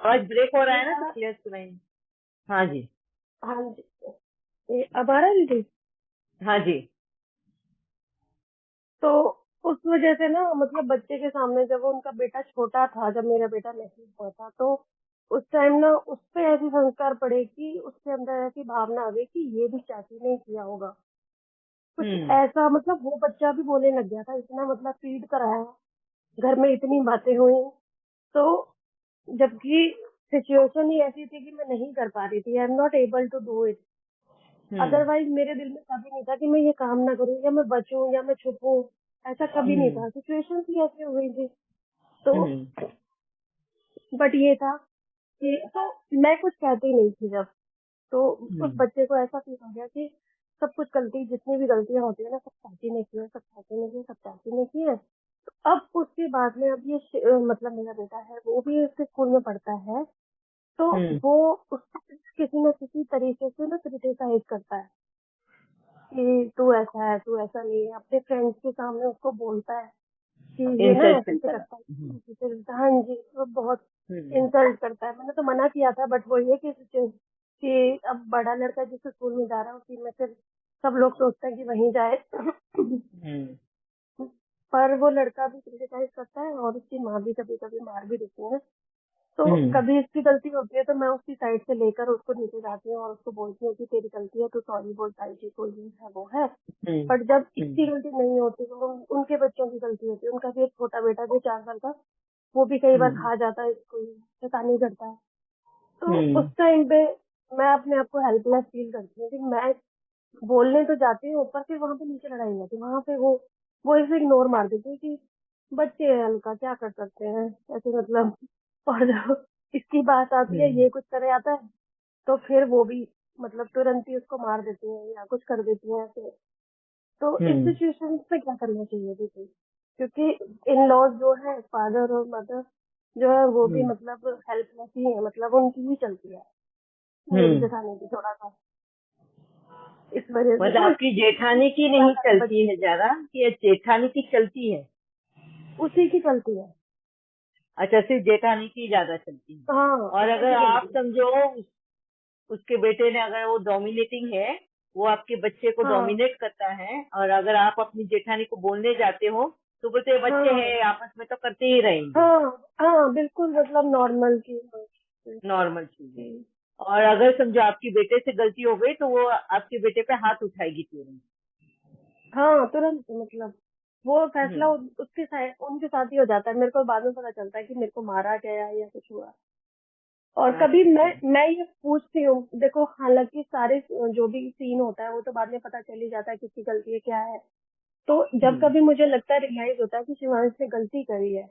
आवाज ब्रेक हो रहा है ना, तो मेरा क्लियर सुनाई। हाँ जी। हाँ जी, अब आ रहा है दीदी। हाँ जी। तो उस वजह से ना मतलब बच्चे के सामने जब वो उनका बेटा छोटा था, जब मेरा बेटा नहीं हुआ था, तो उस टाइम ना उस पे ऐसे संस्कार पड़े कि उसके अंदर ऐसी भावना आ गई कि ये भी चाची ने किया होगा कुछ हम्म। ऐसा। मतलब वो बच्चा भी बोलने लग गया था, इतना मतलब फीड कराया, घर में इतनी बातें हुई। तो जबकि सिचुएशन ही ऐसी थी कि मैं नहीं कर पा रही थी, I am not able to do it. Hmm. Otherwise मेरे दिल में कभी नहीं था कि मैं ये काम ना करूं या मैं बचूं या मैं छुपूं, ऐसा कभी नहीं हम्म। था। सिचुएशन ही ऐसी हो गई थी। तो हम्म। बट ये था कि तो मैं कुछ कहती नहीं थी जब। तो उस हम्म। बच्चे को ऐसा फील हो गया कि सब कुछ गलती, जितनी भी गलतियां होती है ना, सब चाची ने की है, सब चाची ने की है, सब चाची ने की है। तो अब उसके बाद में अब ये मतलब मेरा बेटा है, वो भी उसके स्कूल में पढ़ता है। तो हम्म। वो उसको किसी न किसी तरीके से ना क्रिटिसाइज करता है कि तू ऐसा है, तू ऐसा नहीं है। अपने फ्रेंड्स के सामने उसको बोलता है कि ये ना इंसल्ट ऐसे फील से करा। करता है, ऐसे से करता है। हाँ जी, वो बहुत हम्म। इंसल्ट करता है। मैंने तो मना किया था, बट वो ये कि अब बड़ा लड़का जिस स्कूल में जा रहा है उसी में फिर सब लोग सोचते हैं कि वहीं जाए। हम्म। पर वो लड़का भी क्रिटिसाइज करता है और उसकी माँ भी कभी कभी मार भी देती है। तो हम्म। कभी इसकी गलती होती है तो मैं उसकी साइड से लेकर उसको नीचे जाती हूँ और उसको बोलती हूँ कि तेरी गलती है, तू सॉरी बोल, ताई जी को ये है वो है। हम्म। बट जब इसकी हम्म। गलती नहीं होती तो उनके बच्चों की गलती होती है। उनका भी एक छोटा बेटा जो 4 साल का, वो भी कई बार हम्म। खा जाता है, इसको शैतानी करता है। तो उस हम्म। टाइम पे मैं अपने आप को हेल्पलेस फील करती हूँ कि मैं बोलने तो जाती हूँ, पर फिर वहां पे नीचे लड़ाई हो जाती है। वहां पे वो इसे इग्नोर मार देते हैं कि बच्चे हैं, हल्का क्या कर सकते हैं, ऐसे मतलब। और जब इसकी बात आती है, हम्म। ये कुछ करे आता है, तो फिर वो भी मतलब तुरंत ही उसको मार देती हैं या कुछ कर देती हैं ऐसे। तो इस हम्म। सिचुएशन पे क्या करना चाहिए दीदी? क्योंकि इन लॉज जो है, फादर और मदर जो है, वो भी हम्म। मतलब हेल्पलेस ही है, मतलब उनकी ही चलती है मेरी हम्म। जेठानी की थोड़ा सा। इस वजह से मतलब ना आपकी जेठानी की नहीं ज्यादा चलती बच्चे है ज्यादा, कि ये जेठानी की चलती है? उसी की चलती है। अच्छा, सिर्फ जेठानी की ज्यादा चलती है। हाँ, और उसी अगर की आप चलती है। समझो उसके बेटे ने, अगर वो डोमिनेटिंग है, वो आपके बच्चे को हाँ डोमिनेट करता है, और अगर आप अपनी जेठानी को बोलने जाते हो तो बोलते हैं बच्चे हाँ हैं आपस में तो करते ही रहेंगे। हाँ हाँ, बिल्कुल मतलब नॉर्मल की। नॉर्मल चीज है। और अगर समझो आपकी बेटे से गलती हो गई तो वो आपके बेटे पे हाथ उठाएगी तुरंत। हाँ, तुरंत मतलब वो फैसला हम्म। उसके साथ, उनके साथ ही हो जाता है। मेरे को बाद में पता चलता है कि मेरे को मारा गया या कुछ हुआ। और कभी अच्छा। मैं ये पूछती हूँ, देखो हालांकि सारे जो भी सीन होता है वो तो बाद में पता चल ही जाता है किसकी गलती है क्या है। तो जब हम्म। कभी मुझे लगता है, रियलाइज होता है कि शिवांश ने गलती करी है,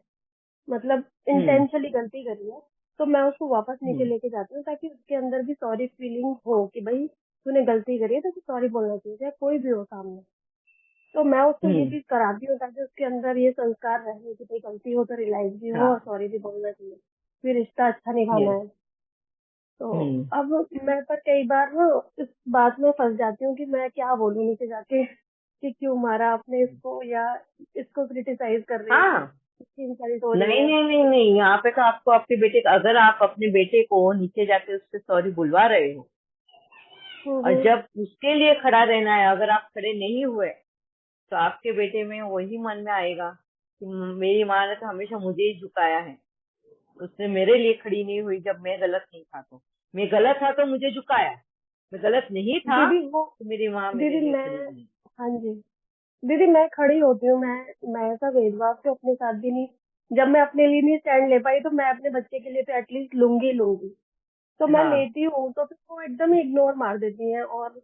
मतलब हम्म। इंटेंशनली गलती करी है, तो मैं उसको वापस नीचे हम्म। लेके जाती हूँ ताकि उसके अंदर भी सॉरी फीलिंग हो कि भाई तूने गलती करी है तो सॉरी बोलना चाहिए, चाहे कोई भी हो सामने। तो मैं उसको ये हम्म। चीज कराती हूँ ताकि उसके अंदर ये संस्कार रहे कि भाई गलती हो तो रियलाइज भी हो और हाँ। सॉरी भी बोलना चाहिए, फिर रिश्ता अच्छा निभाना यस। है। तो हम्म। अब मैं पर कई बार ना इस बात में फंस जाती हूँ कि मैं क्या बोलूँ नीचे जाके कि क्यों मारा आपने इसको, या इसको क्रिटिसाइज कर रही हूँ, हाँ। इसकी इंसल्ट हो रही नहीं है। नहीं नहीं नहीं, यहाँ पे तो आपको आपके बेटे का, अगर आप अपने बेटे को नीचे जाके उससे सॉरी बुलवा रहे हो, और हम्म। जब उसके लिए खड़ा रहना है, अगर आप खड़े नहीं हुए, तो आपके बेटे में वही मन में आएगा कि मेरी माँ ने तो हमेशा मुझे ही झुकाया है, उसने मेरे लिए खड़ी नहीं हुई जब मैं गलत नहीं था। तो मैं गलत था तो मुझे झुकाया, मैं गलत नहीं था दीदी वो तो मेरी माँ मेरे दीदी लिए मैं खड़ी हुई। हाँ जी, दीदी मैं खड़ी होती हूँ। मैं ऐसा भेदभाव तो अपने साथ भी नहीं, जब मैं अपने लिए नहीं स्टैंड ले पाई तो मैं अपने बच्चे के लिए तो एटलीस्ट लूंगी लूंगी। तो मैं हाँ। लेती हूँ तो फिर वो एकदम ही इग्नोर मार देती हैं। और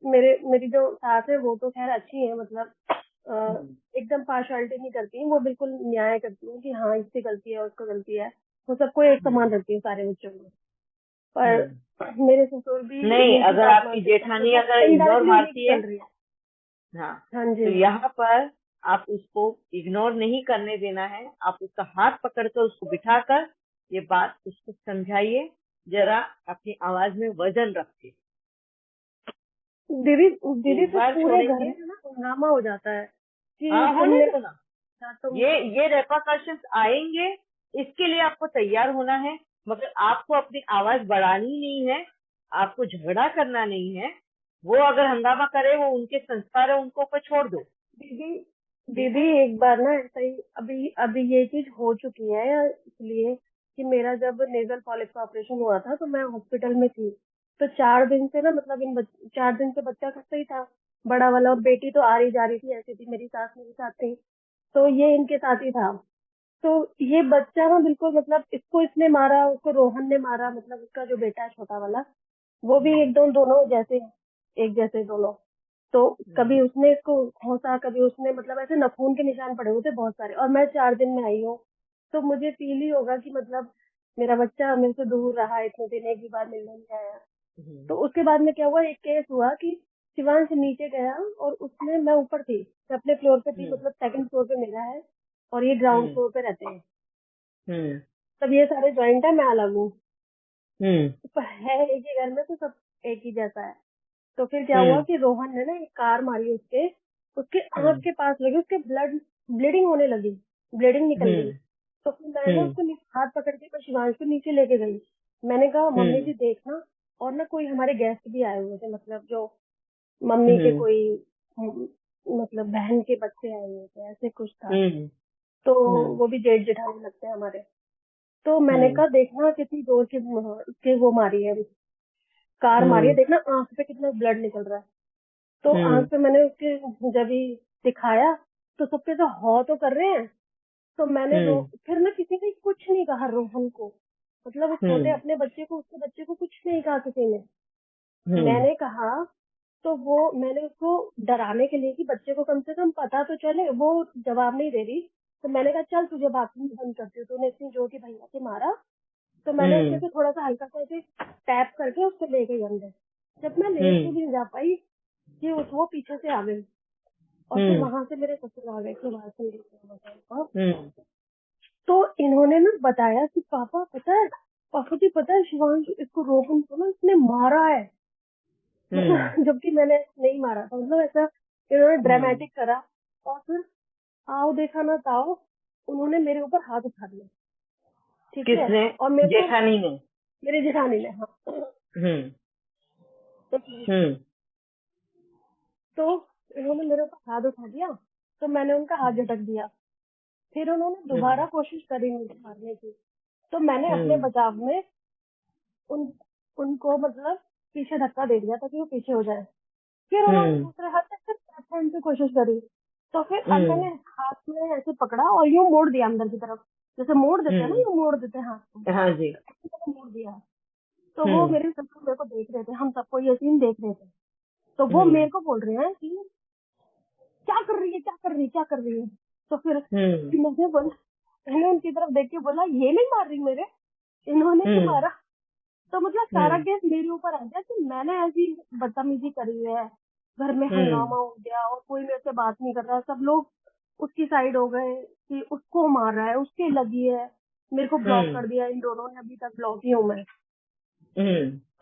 मेरी जो सास है वो तो खैर अच्छी है, मतलब हम्म। एकदम पार्शलिटी नहीं करती हैं। वो बिल्कुल न्याय करती हैं कि हाँ इसकी गलती है उसको गलती है। वो सबको एक हम्म। समान रखती है सारे बच्चों में। पर हम्म। मेरे ससुर भी नहीं, इन्हीं की अगर बात आपकी मानते हैं, तो जेठानी वो अगर इग्नोर इनडायरेक्टली उन्हीं की मारती है, चल रही है। हाँ, हाँ तो जी। यहाँ पर आप उसको इग्नोर नहीं करने देना है। आप उसका हाथ पकड़कर उसको बिठाकर ये बात उसको समझाइए, जरा अपनी आवाज में वजन रख के। दीदी दीदी एक फिर बार पूरे घर छोड़ेंगे। में ना हंगामा हो जाता है कि हाँ, होने तुमने दो ना। तुम। ये रेपरकशंस आएंगे, इसके लिए आपको तैयार होना है। मगर आपको अपनी आवाज बढ़ानी नहीं है, आपको झगड़ा करना नहीं है। वो अगर हंगामा करे, वो उनके संस्कार है, उनको ऊपर छोड़ दो। दीदी दीदी एक बार ना ऐसा ही, अभी अभी ये चीज हो चुकी है, इसलिए कि मेरा जब नेजल पॉलिप का ऑपरेशन हुआ था तो मैं हॉस्पिटल में थी। तो 4 दिन से ना, मतलब 4 दिन से बच्चा घर पे ही था, बड़ा वाला, और बेटी तो आ रही जा रही थी, ऐसी थी, मेरी सास मेरे साथ थी, तो ये इनके साथ ही था। तो ये बच्चा ना बिल्कुल, मतलब इसको इसने मारा, उसको रोहन ने मारा, मतलब उसका जो बेटा है छोटा वाला, वो भी एकदम दोनों जैसे, एक जैसे दोनों। तो कभी उसने इसको घोंसा, कभी उसने, मतलब ऐसे नाखून के निशान पड़े हुए थे बहुत सारे, और मैं 4 दिन में आई हूँ। तो मुझे फील ही होगा कि मतलब मेरा बच्चा मेरे से दूर रहा इतने दिन, एक भी बार मिलने नहीं आया। तो उसके बाद में क्या हुआ, एक केस हुआ कि शिवांश नीचे गया, और उसने, मैं ऊपर थी, मैं अपने फ्लोर पे थी, मतलब सेकंड फ्लोर पे मेरा है, और ये ग्राउंड फ्लोर पे रहते हैं। तब ये सारे ज्वाइंट है, मैं अलग हूँ, तो है एक ही घर में, तो सब एक ही जैसा है। तो फिर क्या हुआ कि रोहन ने ना एक कार मारी उसके, उसके आंख के पास लगी, उसके ब्लीडिंग होने लगी, ब्लीडिंग निकल गई। तो फिर मैंने उसको हाथ पकड़ के मैं शिवांश को नीचे लेके गई। मैंने कहा मम्मी जी देखना, और ना कोई हमारे गेस्ट भी आए हुए थे, मतलब जो मम्मी के कोई, मतलब बहन के बच्चे आए हुए थे, ऐसे कुछ था। तो वो भी जेठ जेठानी लगते हैं हमारे। तो मैंने कहा देखना कितनी जोर के वो मारी है, कार मारी है, देखना आंख पे कितना ब्लड निकल रहा है। तो आंख पे मैंने उसके जब ही दिखाया, तो सबके तो हौ तो कर रहे हैं। तो मैंने फिर ना किसी ने कुछ नहीं कहा रोहन को, मतलब उस छोटे अपने बच्चे को, उसके बच्चे को कुछ नहीं कहा किसी ने। मैंने कहा, तो वो मैंने उसको डराने के लिए कि बच्चे को कम से कम पता तो चले, वो जवाब नहीं दे रही। तो मैंने कहा चल तुझे बाथरूम बंद करती हूँ, तूने इतनी जोर की भैया से मारा। तो मैंने उसके से थोड़ा सा हल्का सा ऐसे टैप करके उसको ले गई अंदर। जब मैं लेट के भी जा पाई कि वो पीछे से आ गई, और फिर वहां से मेरे ससुर आ गए कि वहां से तो इन्होंने ना बताया कि पापा पता है, पापा जी पता है शिवांश इसको रोहन को ना इसने मारा है। मतलब जबकि मैंने नहीं मारा था, मतलब ऐसा इन्होंने ड्रामेटिक करा। और फिर आओ देखा ना ताओ, उन्होंने मेरे ऊपर हाथ उठा दिया। ठीक है, किसने? और मेरे को, जेठानी ने? मेरी जेठानी ने, हाँ। तो इन्होंने मेरे ऊपर हाथ उठा दिया, तो मैंने उनका हाथ झटक दिया। फिर उन्होंने दोबारा कोशिश करी मुझे मारने की, तो मैंने अपने बचाव में उन उनको मतलब पीछे धक्का दे दिया ताकि वो पीछे हो जाए। फिर उन्होंने दूसरे हाथ से फिर टाइम से कोशिश करी। तो फिर अब मैंने हाथ में ऐसे पकड़ा और यूं मोड़ दिया अंदर की तरफ, जैसे मोड़ देते हैं ना, यूं मोड़ देते हैं हाथ को, हाँ जी। ऐसी तरह मोड़ दिया। तो वो मेरे ससुर मेरे को देख रहे थे, हम सबको ये सीन देख रहे थे। तो वो मेरे को बोल रहे हैं कि क्या कर रही है, क्या कर रही है, क्या कर रही है। तो फिर मैंने बोला, मैंने उनकी तरफ देख के बोला ये नहीं मार रही मेरे, इन्होंने ही मारा। तो मतलब सारा केस मेरे ऊपर आ गया कि मैंने ऐसी बदतमीजी करी है, घर में हंगामा हो गया, और कोई मेरे से बात नहीं कर रहा, सब लोग उसकी साइड हो गए कि उसको मार रहा है, उसके लगी है। मेरे को ब्लॉक कर दिया इन दोनों ने, अभी तक ब्लॉक ही हूँ मैं।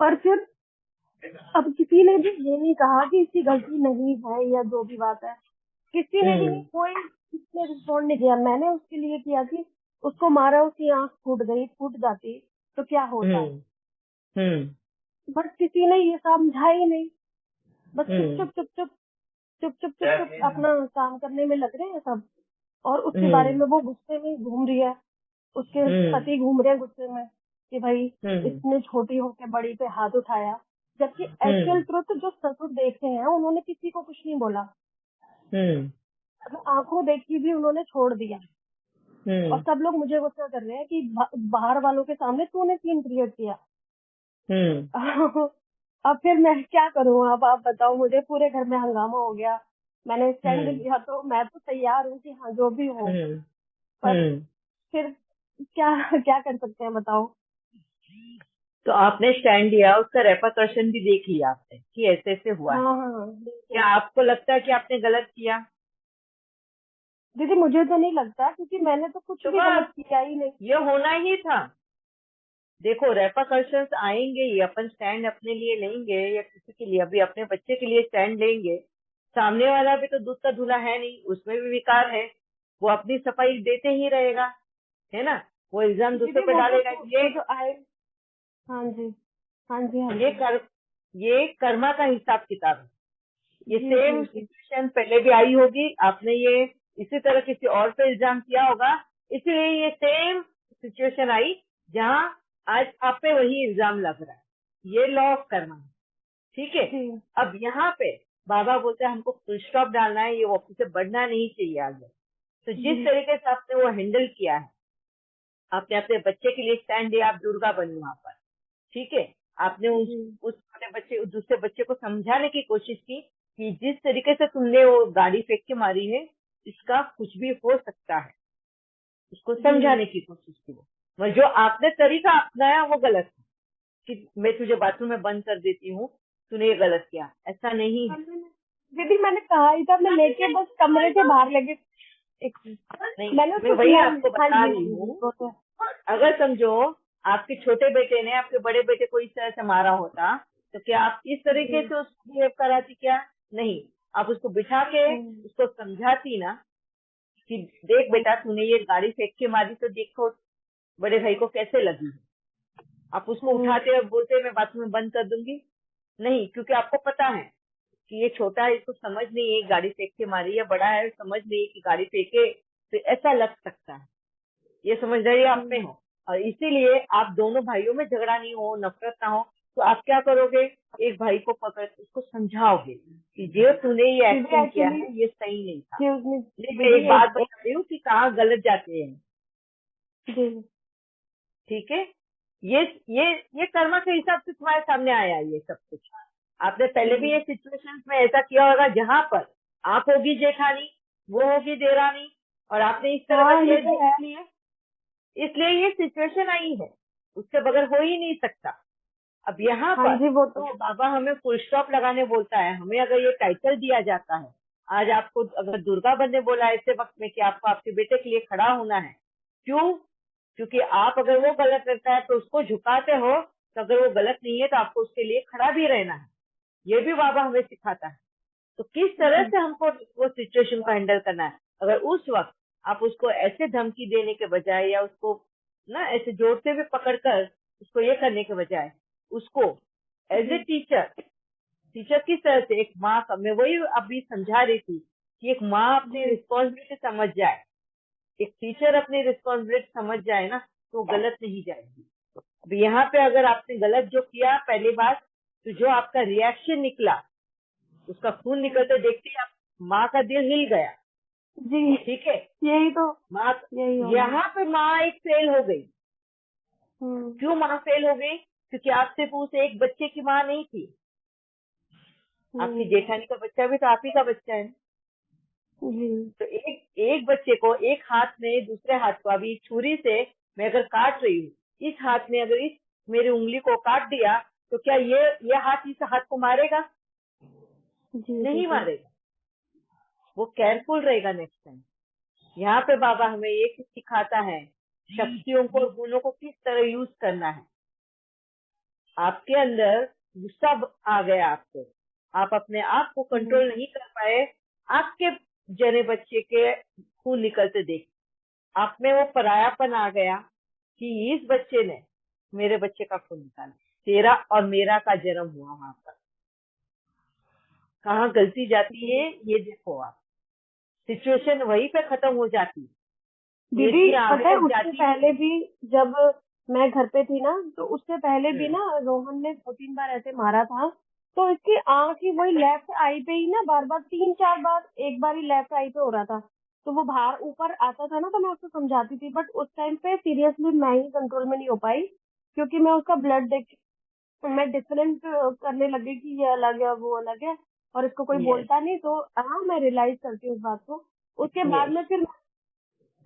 पर फिर अब किसी ने भी ये नहीं कहा कि इसकी गलती नहीं है या जो भी बात है, किसी ने भी नहीं, कोई किसने रिस्पॉन्ड नहीं किया। मैंने उसके लिए किया कि उसको मारा, उसकी आंख फूट गई, फूट जाती तो क्या होता। बस किसी ने ये समझा ही नहीं, बस चुप चुप चुप चुप चुप चुप चुप चुप अपना काम करने में लग रहे हैं सब। और उसके बारे में वो गुस्से में घूम रही है, उसके पति घूम रहे हैं गुस्से में कि भाई इसने छोटी होके बड़ी पे हाथ उठाया। जबकि एक्चुअल ट्रुथ जो ससुर देखते हैं उन्होंने किसी को कुछ नहीं बोला, मतलब आंखों देखी भी उन्होंने छोड़ दिया। और सब लोग मुझे गुस्सा कर रहे हैं कि बाहर वालों के सामने तूने सीन क्रिएट किया। अब फिर मैं क्या करूँ, अब आप बताओ मुझे, पूरे घर में हंगामा हो गया। मैंने स्टैंड लिया, तो मैं तो तैयार हूँ कि हाँ जो भी हो, पर फिर क्या क्या कर सकते हैं बताओ। तो आपने स्टैंड लिया, उसका रेपरकशन भी देख लिया आपने कि ऐसे ऐसे हुआ है। हाँ हाँ क्या आपको लगता है कि आपने गलत किया? दीदी, मुझे तो नहीं लगता, क्योंकि मैंने तो कुछ भी गलत किया ही नहीं। ये होना ही था। देखो रेपरकशंस आएंगे ही, अपन स्टैंड अपने लिए लेंगे या किसी के लिए, अभी अपने बच्चे के लिए स्टैंड लेंगे, सामने वाला भी तो दूध का धुला है नहीं, उसमें भी विकार है, वो अपनी सफाई देते ही रहेगा, है ना। वो इल्जाम दूसरे दीदी पे वो डालेगा। वो जो आए। हाँ जी, हाँ जी, हाँ ये जी। ये कर्मा का हिसाब किताब है। ये जी सेम जी जी। सिचुएशन पहले भी आई होगी, आपने ये इसी तरह किसी और पे इल्जाम किया होगा, इसलिए ये सेम सिचुएशन आई जहाँ आज आप पे वही इल्जाम लग रहा है। ये लॉ ऑफ कर्मा है, ठीक है। जी अब यहाँ पे बाबा बोलते हैं हमको फुल स्टॉप डालना है, ये वापस से बढ़ना नहीं चाहिए आगे। तो जिस जी तरीके से आपने वो हैंडल किया है, आपने अपने बच्चे के लिए स्टैंड दिया, आप दुर्गा बनी वहां पर, ठीक है। आपने जी उस छोटे बच्चे, दूसरे बच्चे को समझाने की कोशिश की कि जिस तरीके से तुमने वो गाड़ी फेंक के मारी है, इसका कुछ भी हो सकता है, उसको जी। समझाने की कोशिश की। मगर जो आपने तरीका अपनाया वो गलत है कि मैं तुझे बाथरूम में बंद कर देती हूँ, तूने ये गलत किया, ऐसा नहीं है। दीदी मैंने कहा ही था, मैं लेके बस कमरे के बाहर लगे। एक मिनट। नहीं, मैंने मैं उसको वही किया। आपको हाँ बता जी, हाँ रही जी, हूँ। वो तो। अगर समझो आपके छोटे बेटे ने आपके बड़े बेटे को इस तरह से मारा होता, तो क्या आप इस तरीके जी। से उसको बिहेव कराती? क्या नहीं, आप उसको बिठा के उसको समझाती ना कि देख बेटा, तूने ये गाड़ी फेंक के मारी तो देखो बड़े भाई को कैसे लगी। आप उसको उठाते और बोलते मैं बाथरूम में बंद कर दूंगी? नहीं, क्योंकि आपको पता है कि ये छोटा है, इसको समझ नहीं है गाड़ी फेंक के मारी, या बड़ा है समझ नहीं कि गाड़ी फेंके तो ऐसा लग सकता है। ये समझदारी आप में हो, और इसीलिए आप दोनों भाइयों में झगड़ा नहीं हो, नफरत ना हो। तो आप क्या करोगे, एक भाई को पकड़ उसको समझाओगे कि जो तूने ये दीदी एक्शन किया एक्चुअली, है ये सही नहीं था। एक्सक्यूज मी लेकिन दीदी, एक बात एक बता रही हूँ कि कहाँ गलत जाते हैं, जी ठीक है। ये ये कर्मा के हिसाब से तुम्हारे सामने आया ये सब कुछ। आपने पहले भी ये सिचुएशंस में ऐसा किया होगा जहाँ पर आप होगी जेठानी, वो होगी देरानी, और आपने इस तरह का हाँ ये केस तो है। देख लिया, इसलिए ये सिचुएशन आई है। उसके बगैर हो ही नहीं सकता। अब यहाँ हाँ पर जी, वो तो। अगर बाबा हमें फुल स्टॉप लगाने बोलता है, हमें अगर ये टाइटल दिया जाता है, आज आपको अगर दुर्गा बनने बोला है ऐसे वक्त में कि आपको आपके बेटे के लिए खड़ा होना है, क्यों? क्योंकि आप अगर वो गलत करता है तो उसको झुकाते हो, तो अगर वो गलत नहीं है तो आपको उसके लिए खड़ा भी रहना है। ये भी बाबा हमें सिखाता है। तो किस तरह जी से हमको वो सिचुएशन को हैंडल करना है। अगर उस वक्त आप उसको ऐसे धमकी देने के बजाय, या उसको ना ऐसे जोर से भी पकड़कर उसको ये करने के बजाय, उसको as a G teacher, teacher किस तरह से एक माँ का, मैं वही अभी समझा रही थी कि एक माँ अपनी जी रिस्पॉन्सिबिलिटी समझ जाए, एक टीचर अपनी रिस्पॉन्सिबिलिटी समझ जाए ना, तो गलत नहीं जाएगी। अब यहाँ पे अगर आपने गलत जो किया पहली बार, तो जो आपका रिएक्शन निकला, उसका खून निकलते देखते ही आप माँ का दिल हिल गया, जी। ठीक है। यही तो, माँ, यही हो गया। यहाँ पे माँ एक फेल हो गई। हम्म क्यों माँ फेल हो गई? क्योंकि आप सिर्फ उस एक बच्चे की माँ नहीं थी, आपकी हम्म। जेठानी का बच्चा भी तो आप ही का बच्चा है। जी तो एक एक बच्चे को एक हाथ में, दूसरे हाथ को अभी छुरी से मैं अगर काट रही हूँ, इस हाथ में अगर इस मेरी उंगली को काट दिया, तो क्या ये हाथ इस हाथ को मारेगा? जी नहीं दीदी। मारेगा, वो केयरफुल रहेगा नेक्स्ट टाइम। यहाँ पे बाबा हमें ये सिखाता है, शक्तियों को और गुणों को किस तरह यूज करना है। आपके अंदर गुस्सा आ गया आपको, आप अपने आप को कंट्रोल नहीं कर पाए, आपके जने बच्चे के खून निकलते देख आप में वो परायापन आ गया कि इस बच्चे ने मेरे बच्चे का खून निकाला, तेरा और मेरा का जन्म हुआ वहां पर। कहाँ गलती जाती है ये देखो आप, सिचुएशन वहीं पे खत्म हो जाती है। ये दीदी इतनी आगे पता है, तक उससे जाती पहले नहीं। भी जब मैं घर पे थी ना, तो उससे पहले भी हम्म, ना रोहन ने 2-3 बार ऐसे मारा था। तो इसकी आंख ही वही लेफ्ट आई पे ही ना, बार बार 3-4 बार, एक बार ही लेफ्ट आई पे हो रहा था। तो वो बाहर ऊपर आता था ना, तो मैं उसको समझाती थी, बट उस टाइम पे सीरियसली मैं ही कंट्रोल में नहीं हो पाई, क्योंकि मैं उसका ब्लड देख मैं डिफरेंट करने लगी कि ये अलग है वो अलग है, और इसको कोई यस बोलता नहीं। तो हाँ, मैं रियलाइज करती हूँ उस बात को। उसके बाद यस। में फिर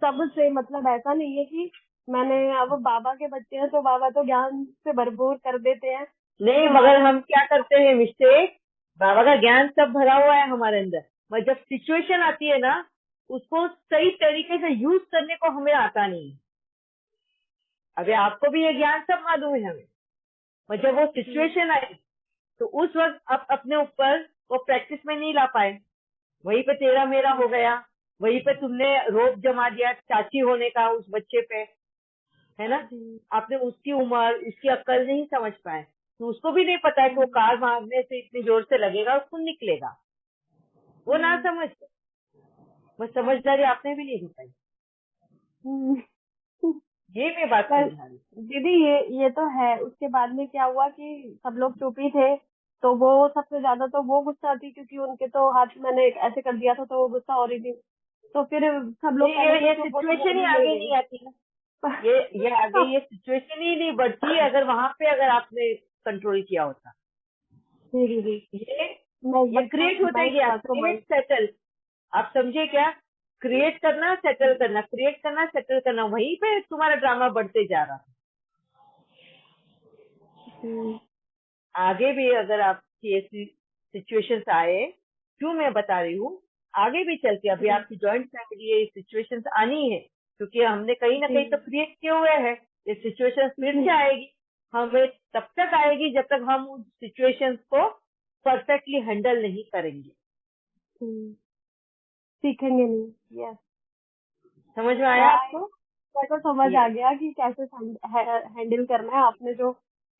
सबसे, मतलब ऐसा नहीं है कि मैंने, अब बाबा के बच्चे हैं तो बाबा तो ज्ञान से भरपूर कर देते हैं। नहीं, तो मगर माता, हम क्या करते हैं मिस्टेक, बाबा का ज्ञान सब भरा हुआ है हमारे अंदर, मगर जब सिचुएशन आती है ना, उसको सही तरीके से यूज करने को हमें आता नहीं है। अभी आपको भी ये ज्ञान सब मालूम है हमें, मगर जब वो सिचुएशन आई तो उस वक्त आप अपने ऊपर वो प्रैक्टिस में नहीं ला पाए, वहीं पे तेरा मेरा हो गया, वहीं पे तुमने रोप जमा दिया चाची होने का उस बच्चे पे, है ना। जी आपने उसकी उम्र, उसकी अक्ल नहीं समझ पाए, तो उसको भी नहीं पता है कि वो कार मारने से इतनी जोर से लगेगा और खून निकलेगा। वो ना समझ, वो समझदारी आपने भी नहीं दिखाई। हम्म। ये मैं बात पर समझा रही दीदी ये तो है। उसके बाद में क्या हुआ कि सब लोग चुप ही थे, तो वो सबसे ज्यादा तो वो गुस्सा थी क्योंकि उनके तो हाथ मैंने ऐसे कर दिया था, तो वो गुस्सा हो रही थी। तो फिर सब हूँ। लोग पहले तो ये चुप, वो तो सिचुएशन बोल ही ही नहीं आगे नहीं रही। आती ना। ये आगे ये सिचुएशन ही नहीं बढ़ती अगर वहां पे अगर आपने कंट्रोल किया होता। जी दीदी, ये मैं ये क्रिएट होता मैं इस गया, बात को क्रिएट मान। सेटल। आप समझे क्या? क्रिएट करना, सेटल करना, क्रिएट करना, सेटल करना, वहीं पे तुम्हारा ड्रामा बढ़ते जा रहा है। जी आगे भी अगर आपकी ऐसी सिचुएशंस आए, क्यों मैं बता रही हूँ, आगे भी चल के अभी जी आपकी जॉइंट फैमिली है, ये सिचुएशंस आनी है, क्योंकि हमने कहीं ना कहीं तो जी क्रिएट किए हुए हैं। ये सिचुएशंस फिर जी से आएगी, हमें तब तक आएगी जब तक हम उस सिचुएशंस को परफेक्टली हैंडल नहीं करेंगे। जी, सीखेंगे नहीं। यस, समझ में आया मैं आपको? मेरे को समझ आ यस, गया कि कैसे हैंडल करना है। आपने जो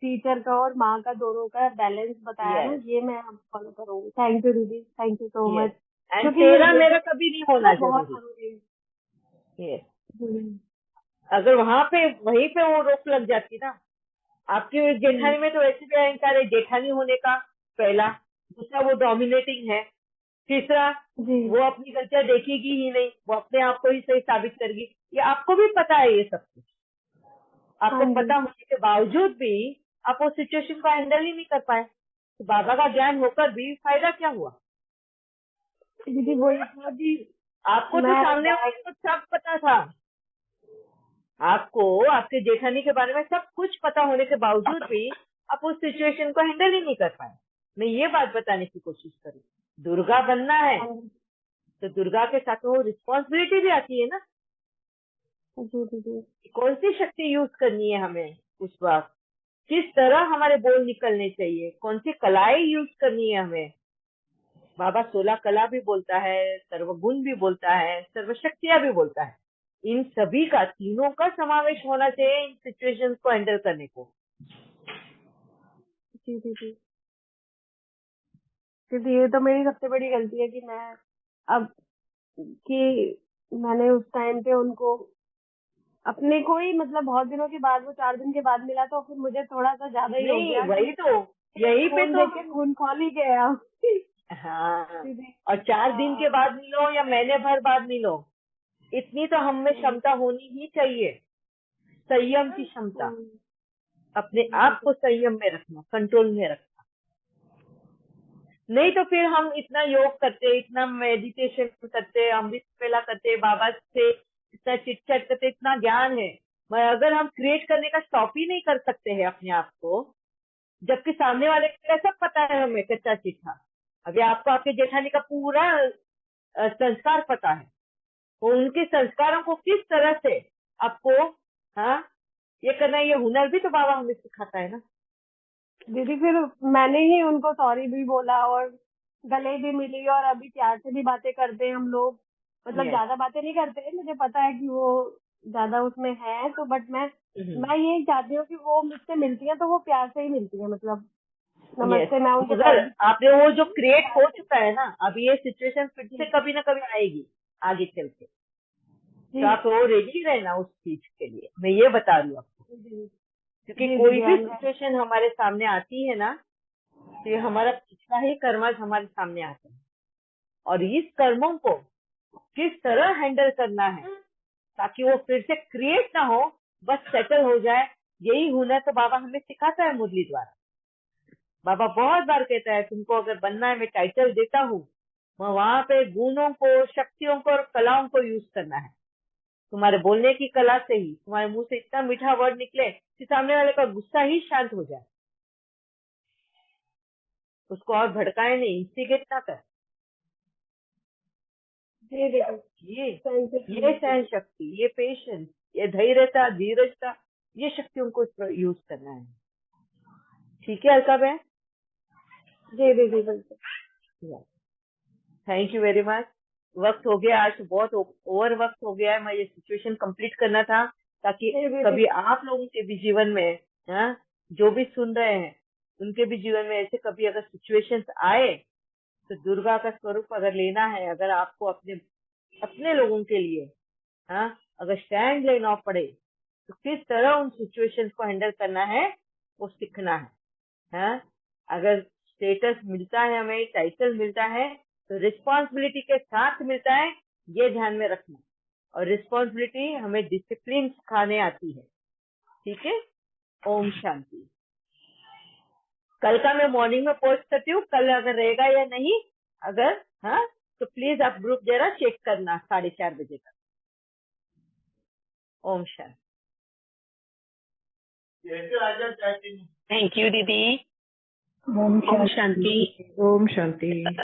टीचर का और माँ का दोनों का बैलेंस बताया ना, यस, ये मैं अब फॉलो करूंगी। थैंक यू दीदी, thank you so yes. Much. And क्योंकि तेरा ये मेरा तो कभी नहीं होना बहुत जरूरी। जरूरी है। यस। जी अगर वहां पे वहीं पे वो रोक लग जाती ना, आपकी जी जेठानी में तो वैसे भी अहंकार है, जेठानी होने का पहला। दूसरा, वो डोमिनेटिंग है। तीसरा, जी वो अपनी गलतियां देखेगी ही नहीं, वो अपने आप को ही सही साबित करेगी। ये आपको भी पता है ये सब कुछ। हाँ आपको जी पता होने के बावजूद भी आप वो सिचुएशन को हैंडल ही नहीं कर पाए, तो बाबा का ज्ञान होकर भी फायदा क्या हुआ? दीदी, वही था कि आपको तो मैं सामने वाले को सब पता था। आपको आपके जेठानी के बारे में सब कुछ पता होने के बावजूद भी आप उस सिचुएशन को हैंडल ही नहीं कर पाए। मैं ये बात बताने की कोशिश करी, दुर्गा बनना है हाँ जी तो दुर्गा के साथ वो रिस्पॉन्सिबिलिटी भी आती है ना। जी दीदी कौन सी शक्ति यूज करनी है हमें उस वक्त, किस तरह हमारे बोल निकलने चाहिए, कौन सी कलाएं यूज करनी है हमें। बाबा 16 कला भी बोलता है, सर्वगुण भी बोलता है, सर्वशक्तियां भी बोलता है। इन सभी का, तीनों का समावेश होना चाहिए इन सिचुएशंस को हैंडल करने को। जी दीदी दीदी, ये तो मेरी सबसे बड़ी गलती है कि मैं अब कि मैंने उस टाइम पे उनको अपने को ही, मतलब बहुत दिनों के बाद, वो 4 दिन के बाद मिला, तो फिर मुझे थोड़ा सा ज्यादा ही हो नहीं, गया कि वही तो, यही पे खून तो देख के हम। खून खौल ही गया। हाँ, दीदी और 4 दिन के हाँ बाद मिलो या महीने भर बाद मिलो, इतनी तो हम में क्षमता होनी ही चाहिए। संयम की क्षमता, हम्म, अपने जी आप दीदी को संयम में रखना, कंट्रोल में रखना। नहीं तो फिर हम इतना योग करते, इतना मेडिटेशन करते, अमृत वेला करते, बाबा से इतना चिट चैट करते, इतना ज्ञान है, मगर अगर हम क्रिएट करने का स्टॉप ही नहीं कर सकते हैं अपने आप को, जबकि सामने वाले को सब पता है हमें कच्चा चिट्ठा। अभी आपको आपके जेठानी का पूरा संस्कार पता है, वो उनके संस्कारों को किस तरह से आपको, हाँ, ये करना, ये हुनर भी तो बाबा हमें सिखाता है ना। दीदी, फिर मैंने ही उनको सॉरी भी बोला और गले भी मिली, और अभी प्यार से भी बातें करते हैं हम लोग। मतलब यस। ज्यादा बातें नहीं करते, मुझे पता है कि वो ज्यादा उसमें है, तो बट मैं यही चाहती हूँ कि वो मुझसे मिलती है तो वो प्यार से ही मिलती है। मतलब यस, नमस्ते, मैं उनके मगर पैर भी आपने छूती वो हूँ जो क्रिएट प्यार हो से। चुका है ना, अब ये सिचुएशन फिर से जी कभी ना कभी आएगी आगे चल के, तो जी आप वो रेडी रहना उस चीज के लिए, मैं ये बता रही हूँ आपको। जी क्योंकि जी कोई दीदी, भी आई एम। सिचुएशन हमारे सामने आती है ना, तो ये हमारा पिछला ही कर्मज हमारे सामने आता है, और इस कर्मों को किस तरह हैंडल करना है ताकि वो फिर से क्रिएट ना हो, बस सेटल हो जाए। यही हुनर तो बाबा हमें सिखाता है मुरली द्वारा। बाबा बहुत बार कहता है, तुमको अगर बनना है, मैं टाइटल देता हूँ, वहां पे गुणों को, शक्तियों को और कलाओं को यूज करना है। तुम्हारे बोलने की कला से ही तुम्हारे मुंह से इतना मीठा वर्ड निकले कि सामने वाले का गुस्सा ही शांत हो जाए, उसको और भड़काए नहीं, इंस्टिगेट ना कर। जी दीदी, ये थैंक यू सो ये मच सहन दीदी। शक्ति, ये पेशेंस, ये धैर्यता, धीरजता, ये शक्तियों को यूज करना है। ठीक है अलका बहन? जी दीदी, बिल्कुल। Thank you very much. वक्त हो गया, आज बहुत ओवर वक्त हो गया है, मैं ये सिचुएशन कंप्लीट करना था, ताकि नहीं दीदी, कभी आप लोगों के भी जीवन में, हाँ, जो भी सुन रहे हैं उनके भी जीवन में ऐसे कभी अगर सिचुएशंस आए तो दुर्गा का स्वरूप अगर लेना है, अगर आपको अपने अपने लोगों के लिए, हाँ, अगर स्टैंड लेना पड़े तो किस तरह उन सिचुएशंस को हैंडल करना है वो सीखना है। हाँ, अगर स्टेटस मिलता है, हमें टाइटल मिलता है तो रिस्पॉन्सिबिलिटी के साथ मिलता है, ये ध्यान में रखना। और रिस्पॉन्सिबिलिटी हमें डिसिप्लिन सिखाने आती है। ठीक है। ओम शांति। कल का मैं मॉर्निंग में पोस्ट करती हूँ, कल अगर रहेगा या नहीं, अगर हाँ तो प्लीज आप ग्रुप जरा चेक करना 4:30 बजे तक। ओम शांति। थैंक यू दीदी। ओम ओम शांति। ओम शांति।